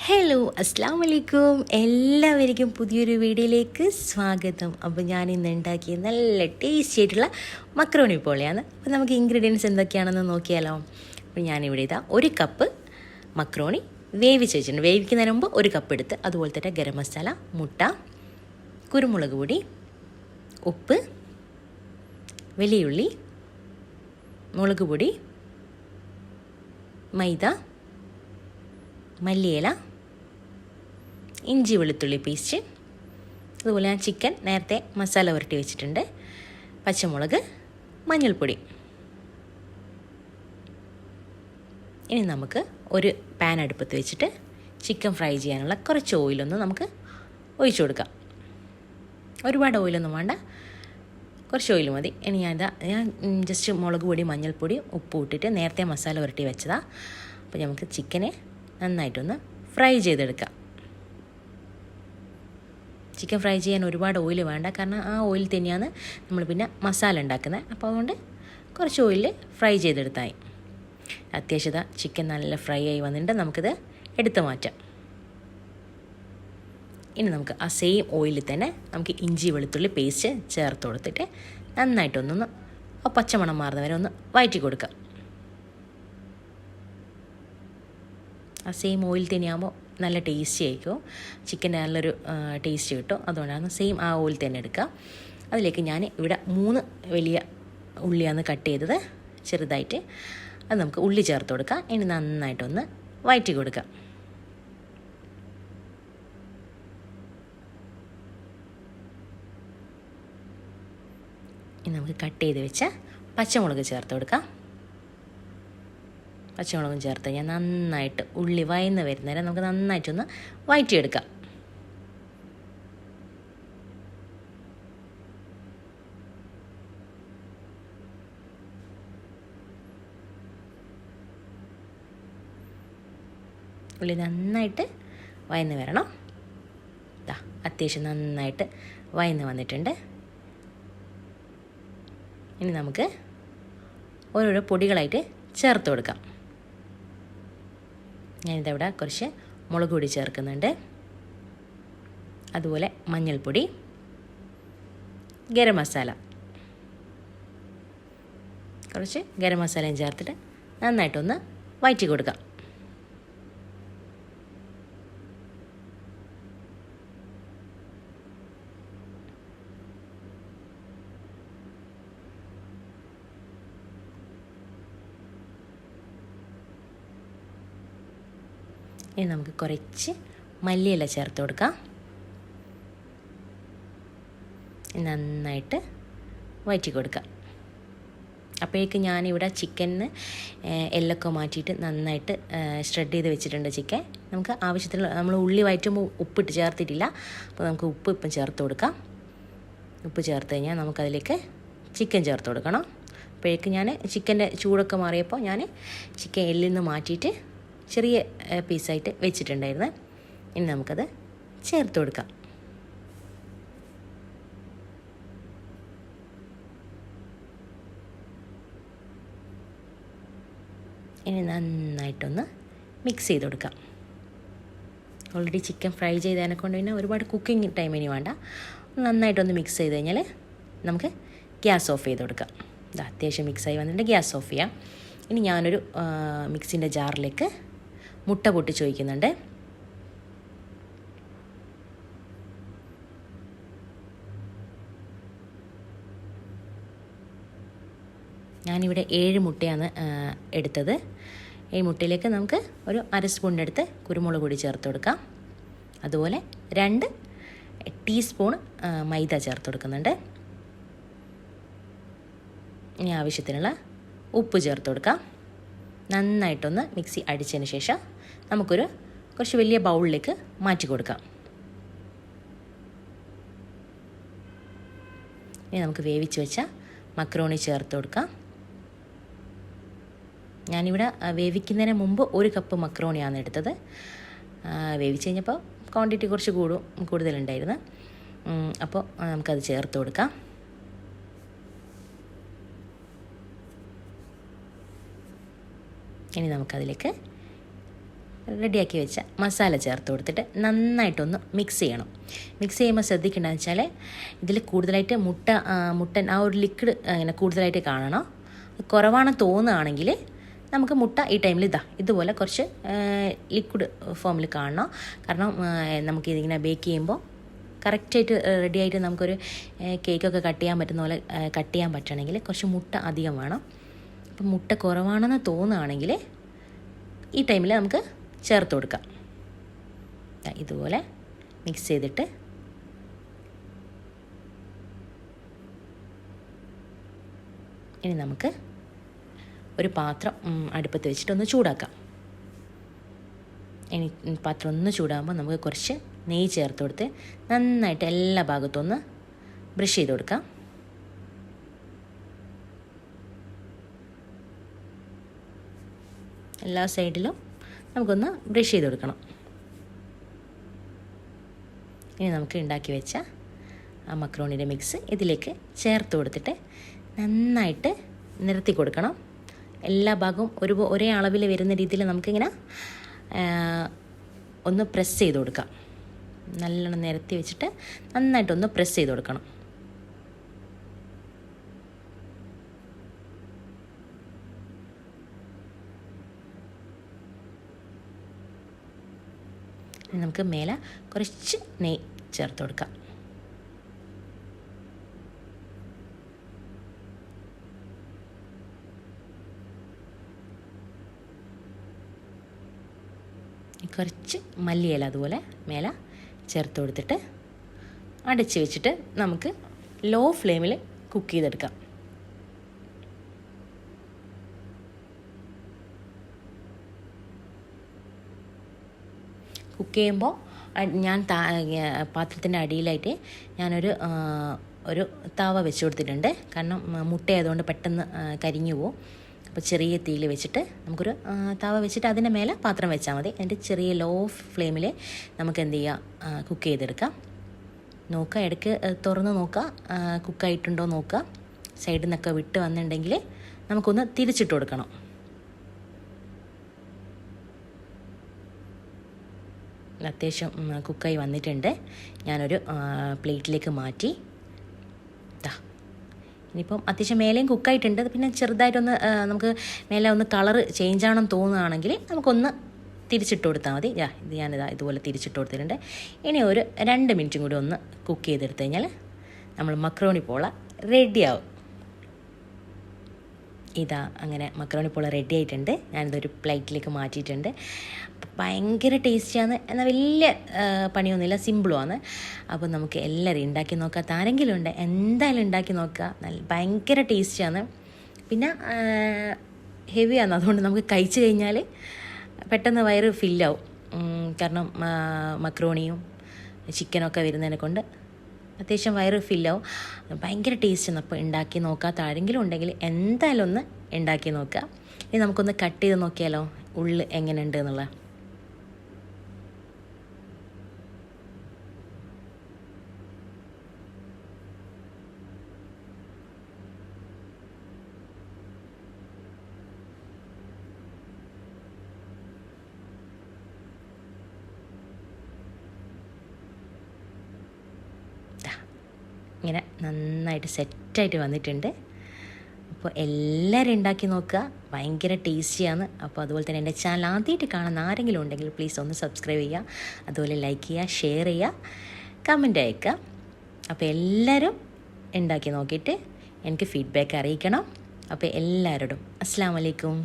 Hello അസ്സാം വലൈക്കും, എല്ലാവർക്കും പുതിയൊരു വീഡിയോയിലേക്ക് സ്വാഗതം. അപ്പോൾ ഞാൻ ഇന്ന് ഉണ്ടാക്കിയ നല്ല ടേസ്റ്റി ആയിട്ടുള്ള മക്രോണി പോളിയാണ്. അപ്പോൾ നമുക്ക് ഇൻഗ്രീഡിയൻസ് എന്തൊക്കെയാണെന്ന് നോക്കിയാലോ. അപ്പോൾ ഞാനിവിടെ ഇതാ 1 കപ്പ് മക്രോണി വേവിച്ച് വെച്ചിട്ടുണ്ട്. വേവിക്കുന്നതിന് മുമ്പ് 1 കപ്പ് എടുത്ത്, അതുപോലെ തന്നെ ഗരം മസാല, മുട്ട, കുരുമുളക് പൊടി, ഉപ്പ്, വലിയുള്ളി, മുളക് പൊടി, മൈദ, മല്ലിയില, ഇഞ്ചി വെളുത്തുള്ളി പേസ്റ്റ്, അതുപോലെ ഞാൻ ചിക്കൻ നേരത്തെ മസാല പുരട്ടി വെച്ചിട്ടുണ്ട്, പച്ചമുളക്, മഞ്ഞൾപ്പൊടി. ഇനി നമുക്ക് ഒരു പാൻ അടുപ്പത്ത് വെച്ചിട്ട് ചിക്കൻ ഫ്രൈ ചെയ്യാനുള്ള കുറച്ച് ഓയിലൊന്ന് നമുക്ക് ഒഴിച്ചു കൊടുക്കാം. ഒരുപാട് ഓയിലൊന്നും വേണ്ട, കുറച്ച് ഓയിൽ മതി. ഇനി ഞാൻ ജസ്റ്റ് മുളക് പൊടി, മഞ്ഞൾപ്പൊടി, ഉപ്പ് ഇട്ടിട്ട് നേരത്തെ മസാല പുരട്ടി വെച്ചതാണ്. അപ്പോൾ നമുക്ക് ചിക്കനെ നന്നായിട്ടൊന്ന് ഫ്രൈ ചെയ്തെടുക്കാം. ചിക്കൻ ഫ്രൈ ചെയ്യാൻ ഒരുപാട് ഓയിൽ വേണ്ട, കാരണം ആ ഓയിൽ തന്നെയാണ് നമ്മൾ പിന്നെ മസാല ഉണ്ടാക്കുന്നത്. അപ്പോൾ അതുകൊണ്ട് കുറച്ച് ഓയിൽ ഫ്രൈ ചെയ്തെടുത്തായി. അത്യാവശ്യത ചിക്കൻ നല്ല ഫ്രൈ ആയി വന്നിട്ട് നമുക്കിത് എടുത്ത് മാറ്റാം. ഇനി നമുക്ക് ആ സെയിം ഓയിലിൽ തന്നെ നമുക്ക് ഇഞ്ചി വെളുത്തുള്ളി പേസ്റ്റ് ചേർത്ത് കൊടുത്തിട്ട് നന്നായിട്ടൊന്നൊന്ന് ആ പച്ചമണം മാറുന്ന വരെ ഒന്ന് വഴറ്റി കൊടുക്കാം. ആ സെയിം ഓയിൽ തന്നെയാകുമ്പോൾ നല്ല ടേസ്റ്റി ആയിരിക്കും, ചിക്കൻ്റെ നല്ലൊരു ടേസ്റ്റ് കിട്ടും. അതുകൊണ്ടാണ് സെയിം ആ ഓയിൽ തന്നെ എടുക്കുക. അതിലേക്ക് ഞാൻ ഇവിടെ 3 വലിയ ഉള്ളിയാണ് കട്ട് ചെയ്തത് ചെറുതായിട്ട്. അത് നമുക്ക് ഉള്ളി ചേർത്ത് കൊടുക്കാം. ഇനി നന്നായിട്ടൊന്ന് വഴറ്റി കൊടുക്കാം. ഇനി നമുക്ക് കട്ട് ചെയ്ത് വെച്ച പച്ചമുളക് ചേർത്ത് കൊടുക്കാം. പച്ചമുളകും ചേർത്ത് ഞാൻ നന്നായിട്ട് ഉള്ളി വയന്ന് വരുന്നേരം നമുക്ക് നന്നായിട്ടൊന്ന് വഴറ്റിയെടുക്കാം. ഉള്ളി നന്നായിട്ട് വയന്ന് വരണം. അത്യാവശ്യം നന്നായിട്ട് വയന്ന് വന്നിട്ടുണ്ട്. ഇനി നമുക്ക് ഓരോരോ പൊടികളായിട്ട് ചേർത്ത് കൊടുക്കാം. ഞാനിതവിടെ കുറച്ച് മുളക് പൊടി ചേർക്കുന്നുണ്ട്, അതുപോലെ മഞ്ഞൾപ്പൊടി, ഗരം മസാല, കുറച്ച് ഗരം മസാലയും ചേർത്തിട്ട് നന്നായിട്ടൊന്ന് വഴറ്റി കൊടുക്കാം. ഇനി നമുക്ക് കുറച്ച് മല്ലിയില ചേർത്ത് കൊടുക്കാം. നന്നായിട്ട് വഴറ്റി കൊടുക്കാം. അപ്പോഴേക്ക് ഞാനിവിടെ ചിക്കനിന് എല്ലൊക്കെ മാറ്റിയിട്ട് നന്നായിട്ട് ഷ്രെഡ് ചെയ്ത് വെച്ചിട്ടുണ്ട് ചിക്കൻ. നമുക്ക് ആവശ്യത്തിനുള്ള, നമ്മൾ ഉള്ളി വഴറ്റുമ്പോൾ ഉപ്പിട്ട് ചേർത്തിട്ടില്ല, അപ്പോൾ നമുക്ക് ഉപ്പ് ഇപ്പം ചേർത്ത് കൊടുക്കാം. ഉപ്പ് ചേർത്ത് കഴിഞ്ഞാൽ നമുക്കതിലേക്ക് ചിക്കൻ ചേർത്ത് കൊടുക്കണം. അപ്പോഴേക്ക് ഞാൻ ചിക്കൻ്റെ ചൂടൊക്കെ മാറിയപ്പോൾ ഞാൻ ചിക്കൻ എല്ലിൽ നിന്ന് മാറ്റിയിട്ട് ചെറിയ പീസായിട്ട് വെച്ചിട്ടുണ്ടായിരുന്നു. ഇനി നമുക്കത് ചേർത്ത് കൊടുക്കാം. ഇനി നന്നായിട്ടൊന്ന് മിക്സ് ചെയ്ത് കൊടുക്കാം. ഓൾറെഡി ചിക്കൻ ഫ്രൈ ചെയ്തതിനെ കൊണ്ട് പിന്നെ ഒരുപാട് കുക്കിംഗ് ടൈം ഇനി വേണ്ട. നന്നായിട്ടൊന്ന് മിക്സ് ചെയ്ത് കഴിഞ്ഞാൽ നമുക്ക് ഗ്യാസ് ഓഫ് ചെയ്ത് കൊടുക്കാം. ഇത് അത്യാവശ്യം മിക്സായി വന്നിട്ട് ഗ്യാസ് ഓഫ് ചെയ്യാം. ഇനി ഞാനൊരു മിക്സിൻ്റെ ജാറിലേക്ക് മുട്ട പൊട്ടിച്ച് ഒഴിക്കുന്നുണ്ട്. ഞാനിവിടെ 7 മുട്ടയാണ് എടുത്തത്. ഈ മുട്ടയിലേക്ക് നമുക്ക് ഒരു 1/2 സ്പൂണിൻ്റെ അടുത്ത് കുരുമുളക് പൊടി ചേർത്ത് കൊടുക്കാം. അതുപോലെ 2 ടീസ്പൂൺ മൈദ ചേർത്ത് കൊടുക്കുന്നുണ്ട്. ഇനി ആവശ്യത്തിനുള്ള ഉപ്പ് ചേർത്ത് കൊടുക്കാം. നന്നായിട്ടൊന്ന് മിക്സി അടിച്ചതിന് ശേഷം നമുക്കൊരു കുറച്ച് വലിയ ബൗളിലേക്ക് മാറ്റി കൊടുക്കാം. ഇനി നമുക്ക് വേവിച്ച് വെച്ച മക്രോണി ചേർത്ത് കൊടുക്കാം. ഞാനിവിടെ വേവിക്കുന്നതിന് മുമ്പ് 1 കപ്പ് മക്രോണിയാണ് എടുത്തത്. വേവിച്ച് കഴിഞ്ഞപ്പോൾ ക്വാണ്ടിറ്റി കുറച്ച് കൂടുതലുണ്ടായിരുന്നു. അപ്പോൾ നമുക്കത് ചേർത്ത് കൊടുക്കാം. ഇനി നമുക്കതിലേക്ക് റെഡിയാക്കി വെച്ച മസാല ചേർത്ത് കൊടുത്തിട്ട് നന്നായിട്ടൊന്ന് മിക്സ് ചെയ്യണം. മിക്സ് ചെയ്യുമ്പോൾ ശ്രദ്ധിക്കേണ്ടതെന്ന് വെച്ചാൽ ഇതിൽ കൂടുതലായിട്ട് മുട്ടൻ ആ ഒരു ലിക്വിഡ് ഇങ്ങനെ കൂടുതലായിട്ട് കാണണം. കുറവാണെന്ന് തോന്നുകയാണെങ്കിൽ നമുക്ക് മുട്ട ഈ ടൈമിൽ ഇതുപോലെ കുറച്ച് ലിക്വിഡ് ഫോമിൽ കാണണം. കാരണം നമുക്കിതിങ്ങനെ ബേക്ക് ചെയ്യുമ്പോൾ കറക്റ്റായിട്ട് റെഡിയായിട്ട് നമുക്കൊരു കേക്കൊക്കെ കട്ട് ചെയ്യാൻ പറ്റുന്ന പോലെ കട്ട് ചെയ്യാൻ പറ്റണമെങ്കിൽ കുറച്ച് മുട്ട അധികം വേണം. അപ്പം മുട്ട കുറവാണെന്ന് തോന്നുകയാണെങ്കിൽ ഈ ടൈമിൽ നമുക്ക് ചേർത്ത് കൊടുക്കാം. ഇതുപോലെ മിക്സ് ചെയ്തിട്ട് ഇനി നമുക്ക് ഒരു പാത്രം അടുപ്പത്ത് വെച്ചിട്ടൊന്ന് ചൂടാക്കാം. ഇനി പാത്രം ഒന്ന് ചൂടാകുമ്പോൾ നമുക്ക് കുറച്ച് നെയ്യ് ചേർത്ത് കൊടുത്ത് നന്നായിട്ട് എല്ലാ ഭാഗത്തും ഒന്ന് ബ്രഷ് ചെയ്ത് കൊടുക്കാം. എല്ലാ സൈഡിലും നമുക്കൊന്ന് ബ്രഷ് ചെയ്ത് കൊടുക്കണം. ഇനി നമുക്ക് ഉണ്ടാക്കി വെച്ച ആ മക്രോണിയുടെ മിക്സ് ഇതിലേക്ക് ചേർത്ത് കൊടുത്തിട്ട് നന്നായിട്ട് നിരത്തി കൊടുക്കണം. എല്ലാ ഭാഗവും ഒരേ അളവിൽ വരുന്ന രീതിയിൽ നമുക്കിങ്ങനെ ഒന്ന് പ്രസ് ചെയ്ത് കൊടുക്കാം. നല്ലോണം നിരത്തി വെച്ചിട്ട് നന്നായിട്ടൊന്ന് പ്രസ് ചെയ്ത് കൊടുക്കണം. നമുക്ക് മേലെ കുറച്ച് നെയ്യ് ചേർത്ത് കൊടുക്കാം. കുറച്ച് മല്ലിയില അതുപോലെ മേലെ ചേർത്ത് കൊടുത്തിട്ട് അടച്ച് വെച്ചിട്ട് നമുക്ക് ലോ ഫ്ലെയിമിൽ കുക്ക് ചെയ്തെടുക്കാം. കുക്ക് ചെയ്യുമ്പോൾ ഞാൻ പാത്രത്തിൻ്റെ അടിയിലായിട്ട് ഞാനൊരു തവ വെച്ച് കൊടുത്തിട്ടുണ്ട്. കാരണം മുട്ടയായതുകൊണ്ട് പെട്ടെന്ന് കരിഞ്ഞു പോകും. അപ്പോൾ ചെറിയ തീയിൽ വെച്ചിട്ട് നമുക്കൊരു തവ വെച്ചിട്ട് അതിൻ്റെ മേലെ പാത്രം വെച്ചാൽ മതി. അതിൻ്റെ ചെറിയ ലോ ഫ്ലെയിമിൽ നമുക്ക് എന്ത് ചെയ്യുക, കുക്ക് ചെയ്തെടുക്കാം. നോക്കുക, ഇടയ്ക്ക് തുറന്ന് നോക്കുക കുക്കായിട്ടുണ്ടോ നോക്കുക. സൈഡിൽ നിന്നൊക്കെ വിട്ട് വന്നിട്ടുണ്ടെങ്കിൽ നമുക്കൊന്ന് തിരിച്ചിട്ട് കൊടുക്കണം. അത്യാവശ്യം കുക്കായി വന്നിട്ടുണ്ട്. ഞാനൊരു പ്ലേറ്റിലേക്ക് മാറ്റി. ഇനിയിപ്പം അത്യാവശ്യം മേലെയും കുക്കായിട്ടുണ്ട്. പിന്നെ ചെറുതായിട്ടൊന്ന് നമുക്ക് മേലെ ഒന്ന് കളറ് ചേഞ്ച് ആണെന്ന് തോന്നുകയാണെങ്കിൽ നമുക്കൊന്ന് തിരിച്ചിട്ട് കൊടുത്താൽ മതി. ഇത് ഇതുപോലെ തിരിച്ചിട്ട് കൊടുത്തിട്ടുണ്ട്. ഇനി ഒരു 2 മിനിറ്റും കൂടി ഒന്ന് കുക്ക് ചെയ്തെടുത്ത് കഴിഞ്ഞാൽ നമ്മൾ മക്രോണി പോള റെഡിയാവും. അങ്ങനെ മക്രോണി പോള റെഡി ആയിട്ടുണ്ട്. ഞാനിതൊരു പ്ലേറ്റിലേക്ക് മാറ്റിയിട്ടുണ്ട്. ഭയങ്കര ടേസ്റ്റിയാണ്, എന്നാൽ വലിയ പണിയൊന്നുമില്ല, സിമ്പിളുമാണ്. അപ്പോൾ നമുക്ക് എല്ലാവരും ഉണ്ടാക്കി നോക്കാം. ആരെങ്കിലും ഉണ്ട് എന്തായാലും ഉണ്ടാക്കി നോക്കുക. ഭയങ്കര ടേസ്റ്റിയാണ്. പിന്നെ ഹെവിയാണ്, അതുകൊണ്ട് നമുക്ക് കഴിച്ചു കഴിഞ്ഞാൽ പെട്ടെന്ന് വയറ് ഫില്ലാവും. കാരണം മക്രോണിയും ചിക്കനൊക്കെ വരുന്നതിനെ കൊണ്ട് അത്യാവശ്യം വയറ് ഫില്ലാവും. ഭയങ്കര ടേസ്റ്റാണ്. അപ്പോൾ ഉണ്ടാക്കി നോക്കാത്ത ആരെങ്കിലും ഉണ്ടെങ്കിൽ എന്തായാലും ഒന്ന് ഉണ്ടാക്കി നോക്കുക. ഇനി നമുക്കൊന്ന് കട്ട് ചെയ്ത് നോക്കിയാലോ ഉള്ളിൽ എങ്ങനെയുണ്ട് എന്നുള്ള. ഇങ്ങനെ നന്നായിട്ട് സെറ്റായിട്ട് വന്നിട്ടുണ്ട്. അപ്പോൾ എല്ലാവരും ഉണ്ടാക്കി നോക്കുക. ഭയങ്കര ടേസ്റ്റിയാണ്. അപ്പോൾ അതുപോലെ തന്നെ എൻ്റെ ചാനൽ ആദ്യമായിട്ട് കാണുന്ന ആരെങ്കിലും ഉണ്ടെങ്കിൽ പ്ലീസ് ഒന്ന് സബ്സ്ക്രൈബ് ചെയ്യുക. അതുപോലെ ലൈക്ക് ചെയ്യുക, ഷെയർ ചെയ്യുക, കമൻറ്റ് അയക്കുക. അപ്പോൾ എല്ലാവരും ഉണ്ടാക്കി നോക്കിയിട്ട് എനിക്ക് ഫീഡ്ബാക്ക് അറിയിക്കണം. അപ്പോൾ എല്ലാവരോടും അസ്സലാമു അലൈക്കും.